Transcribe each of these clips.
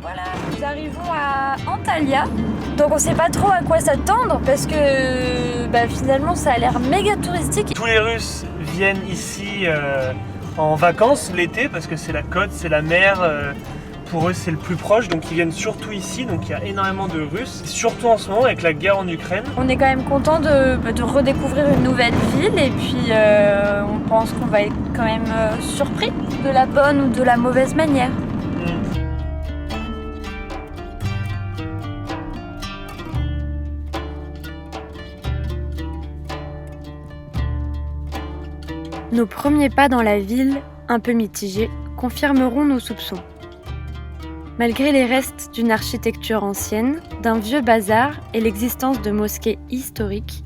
Voilà, nous arrivons à Antalya. Donc on sait pas trop à quoi s'attendre parce que finalement ça a l'air méga touristique. Tous les Russes viennent ici en vacances l'été parce que c'est la côte, c'est la mer. Pour eux c'est le plus proche, donc ils viennent surtout ici, donc il y a énormément de Russes, surtout en ce moment avec la guerre en Ukraine. On est quand même content de redécouvrir une nouvelle ville et puis on pense qu'on va être quand même surpris de la bonne ou de la mauvaise manière. Nos premiers pas dans la ville, un peu mitigés, confirmeront nos soupçons. Malgré les restes d'une architecture ancienne, d'un vieux bazar et l'existence de mosquées historiques,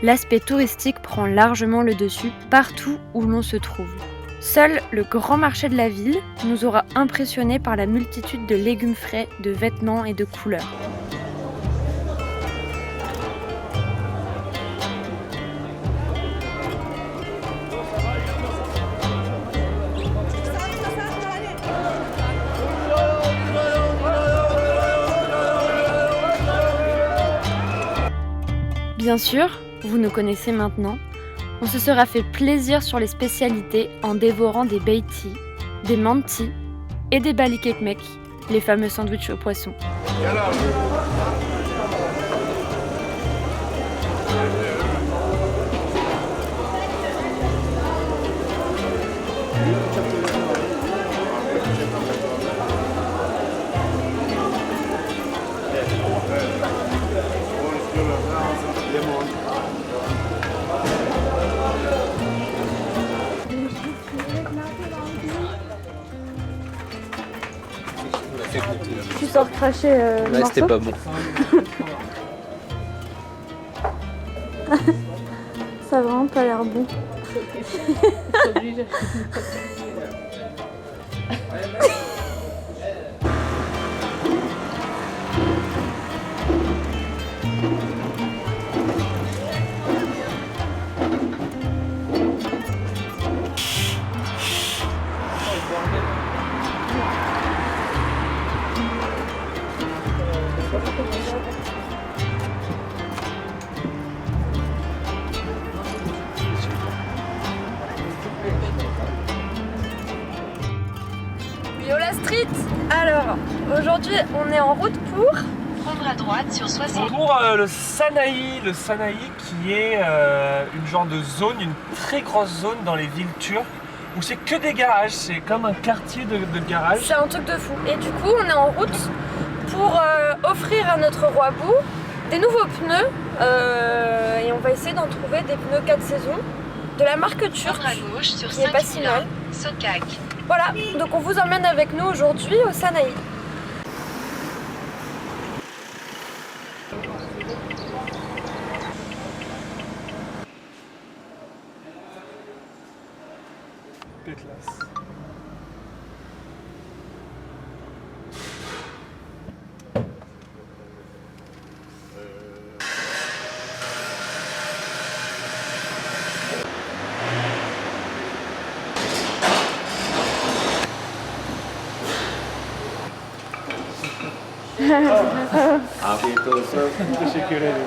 l'aspect touristique prend largement le dessus partout où l'on se trouve. Seul le grand marché de la ville nous aura impressionnés par la multitude de légumes frais, de vêtements et de couleurs. Bien sûr, vous nous connaissez maintenant, on se sera fait plaisir sur les spécialités en dévorant des beiti, des manti et des balik ekmek, les fameux sandwichs au poisson. Tu sors cracher le morceau. C'était pas bon. Ça a vraiment pas l'air bon. Yola Street. Alors, aujourd'hui, on est en route pour prendre à droite sur 60. Pour le Sanayi qui est une genre de zone, une très grosse zone dans les villes turques où c'est que des garages, c'est comme un quartier de garages. C'est un truc de fou. Et du coup, on est en route pour offrir à notre roi Bou des nouveaux pneus et on va essayer d'en trouver des pneus 4 saisons de la marque turque à gauche sur qui est pas si mal. Sokak. Voilà, donc on vous emmène avec nous aujourd'hui au Sanayi. Pétlas. Afiyet olsun. Teşekkür ederim.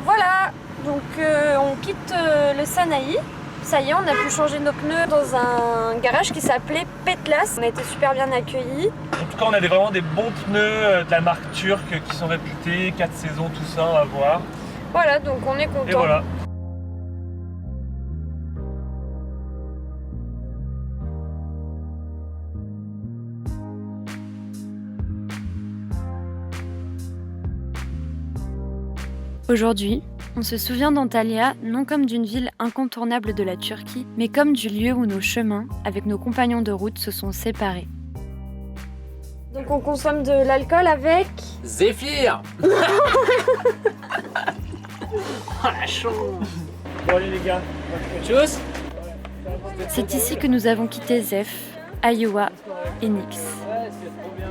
Voilà, donc on quitte le Sanayi. Ça y est, on a pu changer nos pneus dans un garage qui s'appelait Pétlas. On a été super bien accueillis. En tout cas, on a vraiment des bons pneus de la marque turque qui sont réputés, 4 saisons, tout ça, on va voir. Voilà, donc on est content. Et voilà. Aujourd'hui, on se souvient d'Antalya non comme d'une ville incontournable de la Turquie, mais comme du lieu où nos chemins, avec nos compagnons de route, se sont séparés. Donc on consomme de l'alcool avec... Zéphyr. Ah, chaud. Bon allez les gars. Tchuss. C'est ici que nous avons quitté Zef, Iowa et Nix.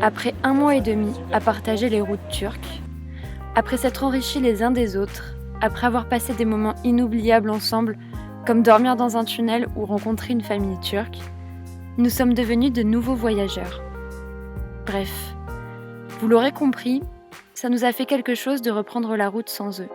Après 1 mois et demi à partager les routes turques, après s'être enrichis les uns des autres, après avoir passé des moments inoubliables ensemble, Comme dormir dans un tunnel ou rencontrer une famille turque, nous sommes devenus de nouveaux voyageurs. Bref, vous l'aurez compris, ça nous a fait quelque chose de reprendre la route sans eux.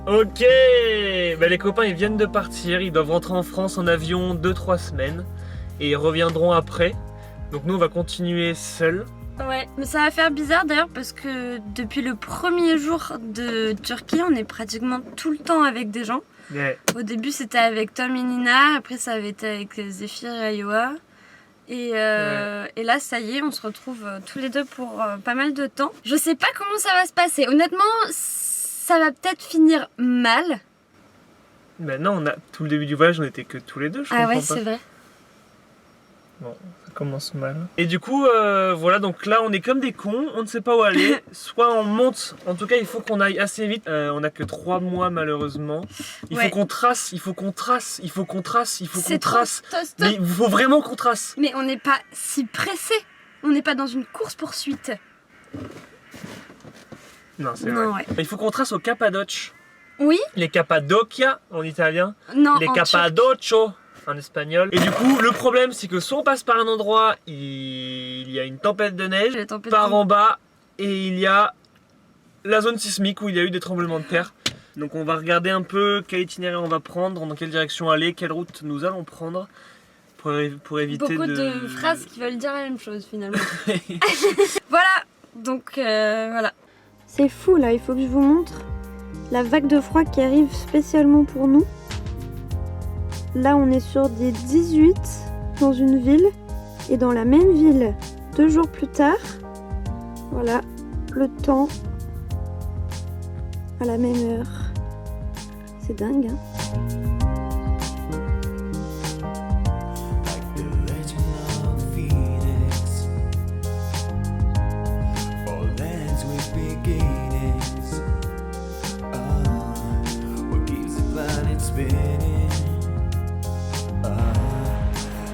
Ok, bah les copains ils viennent de partir, ils doivent rentrer en France en avion 2-3 semaines et ils reviendront après. Donc nous on va continuer seuls. Ouais, mais ça va faire bizarre d'ailleurs parce que depuis le premier jour de Turquie, on est pratiquement tout le temps avec des gens. Ouais. Au début c'était avec Tom et Nina, après ça avait été avec Zéphir et Ayoa. Et là ça y est, on se retrouve tous les deux pour pas mal de temps. Je sais pas comment ça va se passer, honnêtement ça va peut-être finir mal. Bah non, tout le début du voyage on était que tous les deux, je comprends Ah ouais, pas. c'est vrai. Bon, ça commence mal. Et du coup, voilà, donc là on est comme des cons, on ne sait pas où aller. Soit on monte, en tout cas il faut qu'on aille assez vite. On a que 3 mois malheureusement. Il faut qu'on trace, il faut qu'on trace, il faut qu'on trace, il faut qu'on trace. Stop. Mais il faut vraiment qu'on trace. Mais on n'est pas si pressé. On n'est pas dans une course-poursuite. Non, c'est Non, vrai. ouais. Il faut qu'on trace au Cappadoce. Oui. Les Cappadocia en italien. Non, Les en Cappadocio en espagnol. Et du coup, le problème c'est que soit on passe par un endroit, il y a une tempête de neige, La tempête par de- en bas, et il y a la zone sismique où il y a eu des tremblements de terre. Donc on va regarder un peu quel itinéraire on va prendre, dans quelle direction aller, quelle route nous allons prendre pour éviter Beaucoup de phrases qui veulent dire la même chose finalement. Voilà, donc voilà. C'est fou là, il faut que je vous montre la vague de froid qui arrive spécialement pour nous. Là on est sur des 18 dans une ville et dans la même ville 2 jours plus tard. Voilà, le temps à la même heure. C'est dingue hein. Like the legend of the phoenix, all ends with beginnings. What keeps the planet spinning?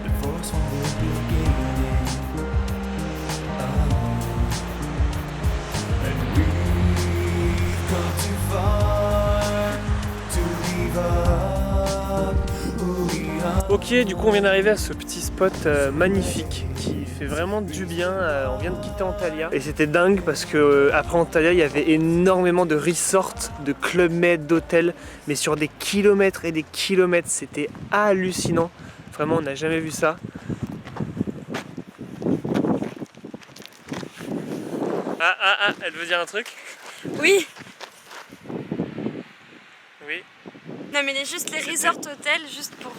The force from the beginning. And we've come too far to give up who we are. Ok, du coup on vient d'arriver à ce petit spot magnifique qui fait vraiment du bien. On vient de quitter Antalya et c'était dingue parce que après Antalya il y avait énormément de resorts, de club med, d'hôtels, mais sur des kilomètres et des kilomètres. C'était hallucinant. Vraiment on n'a jamais vu ça. Ah, elle veut dire un truc? Oui. Oui. Non mais juste les resorts hôtels, juste pour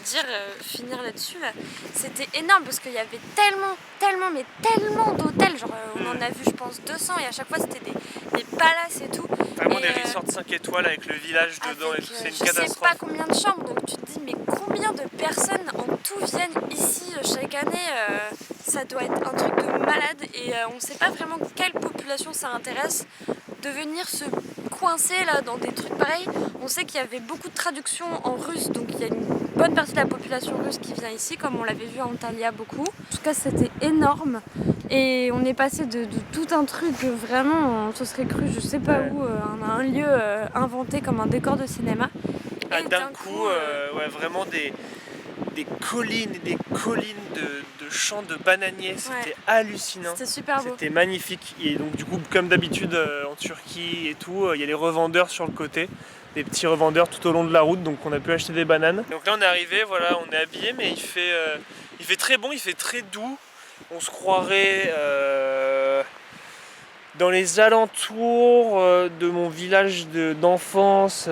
dire, finir là-dessus là, c'était énorme parce qu'il y avait tellement d'hôtels, genre on en a vu je pense 200 et à chaque fois c'était des palaces et tout. Vraiment Et, des resorts 5 étoiles avec le village dedans avec, et tout, c'est une je sais catastrophe. pas combien de chambres, donc tu te dis mais combien de personnes en tout viennent ici chaque année, ça doit être un truc de malade et on sait pas vraiment quelle population ça intéresse de venir se coincer là dans des trucs pareils. On sait qu'il y avait beaucoup de traductions en russe, donc il y a une bonne partie de la population russe qui vient ici, comme on l'avait vu à Antalya beaucoup. En tout cas c'était énorme et on est passé de tout un truc vraiment, on se serait cru je sais pas où, un lieu inventé comme un décor de cinéma. Ah, Et d'un coup, ouais, vraiment des collines et des collines de champs de bananiers, c'était Ouais. hallucinant. C'était super beau. C'était magnifique et donc du coup comme d'habitude en Turquie et tout, il y a les revendeurs sur le côté, des petits revendeurs tout au long de la route, donc on a pu acheter des bananes. Donc là on est arrivé, voilà, on est habillé mais il fait très bon, il fait très doux. On se croirait dans les alentours de mon village d'enfance.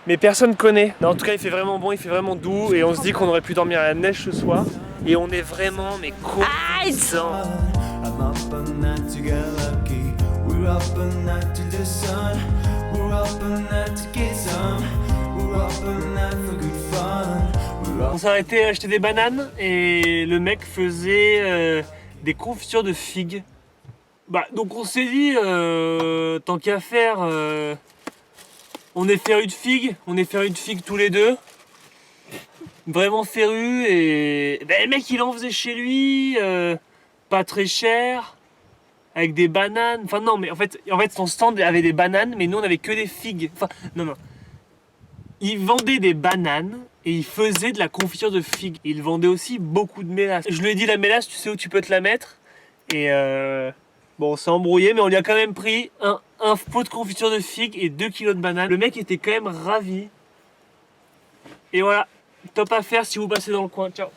Mais personne connaît. En tout cas, il fait vraiment bon, il fait vraiment doux et on se dit qu'on aurait pu dormir à la neige ce soir. Et on est vraiment, mais contents. I'm up all night to get lucky. We're up all night to the sun. We're up all night to get some. We're up all night for good fun. We're On up. s'est arrêté acheter des bananes et le mec faisait des confitures de figues. Bah, donc on s'est dit, tant qu'à faire, on est férus de figues, tous les deux. Vraiment férus et le mec il en faisait chez lui, pas très cher, avec des bananes. Enfin non mais en fait son stand avait des bananes mais nous on avait que des figues. Enfin non. Il vendait des bananes et il faisait de la confiture de figues. Il vendait aussi beaucoup de mélasse. Je lui ai dit la mélasse tu sais où tu peux te la mettre et bon on s'est embrouillé mais on lui a quand même pris un pot de confiture de figues et 2 kilos de bananes. Le mec était quand même ravi. Et voilà, top à faire si vous passez dans le coin. Ciao.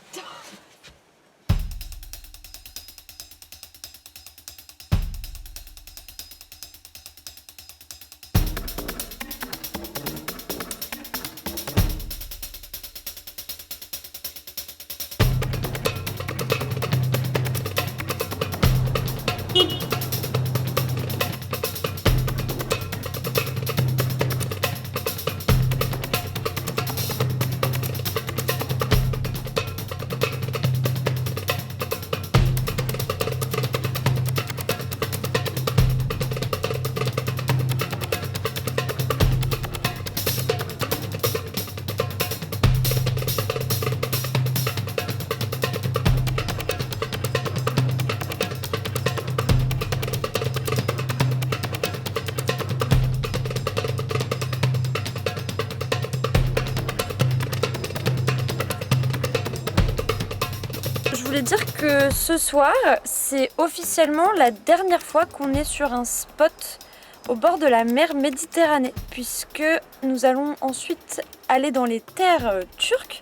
Je voulais dire que ce soir, c'est officiellement la dernière fois qu'on est sur un spot au bord de la mer Méditerranée, puisque nous allons ensuite aller dans les terres turques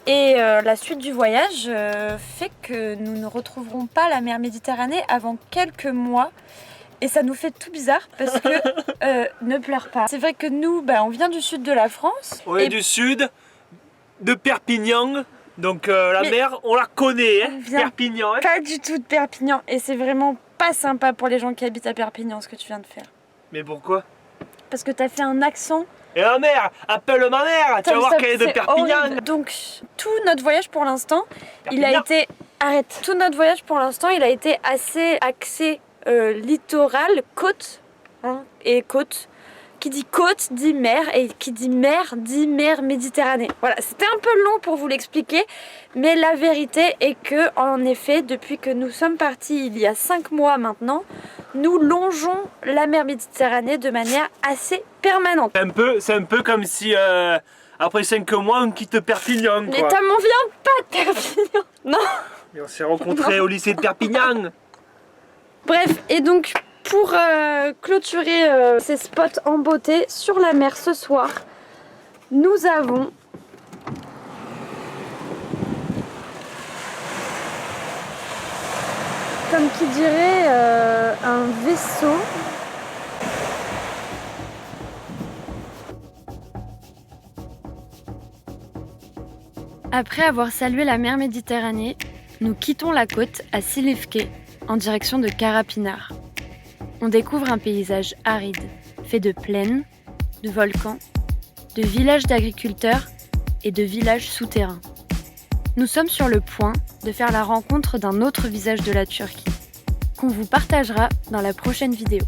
et la suite du voyage fait que nous ne retrouverons pas la mer Méditerranée avant quelques mois. Et ça nous fait tout bizarre parce que ne pleure pas. C'est vrai que nous, on vient du sud de la France. On est du sud, de Perpignan. Donc la mer, on la connaît, hein, Perpignan. Hein. Pas du tout de Perpignan. Et c'est vraiment pas sympa pour les gens qui habitent à Perpignan ce que tu viens de faire. Mais pourquoi? Parce que t'as fait un accent. Et ma mère, appelle ma mère, tu vas voir qu'elle est de Perpignan. Horrible. Donc tout notre voyage pour l'instant, il a été... Arrête. Tout notre voyage pour l'instant, il a été assez axé littoral, côte, hein, et côte. Qui dit côte dit mer et qui dit mer Méditerranée. Voilà, c'était un peu long pour vous l'expliquer, mais la vérité est que, en effet, depuis que nous sommes partis il y a 5 mois maintenant, nous longeons la mer Méditerranée de manière assez permanente. C'est un peu comme si après 5 mois on quitte Perpignan. Mais t'en m'en viens pas de Perpignan. Non. Et on s'est rencontrés au lycée de Perpignan. Bref, et donc pour clôturer ces spots en beauté sur la mer ce soir, nous avons comme qui dirait un vaisseau. Après avoir salué la mer Méditerranée, nous quittons la côte à Silifke en direction de Karapinar. On découvre un paysage aride, fait de plaines, de volcans, de villages d'agriculteurs et de villages souterrains. Nous sommes sur le point de faire la rencontre d'un autre visage de la Turquie, qu'on vous partagera dans la prochaine vidéo.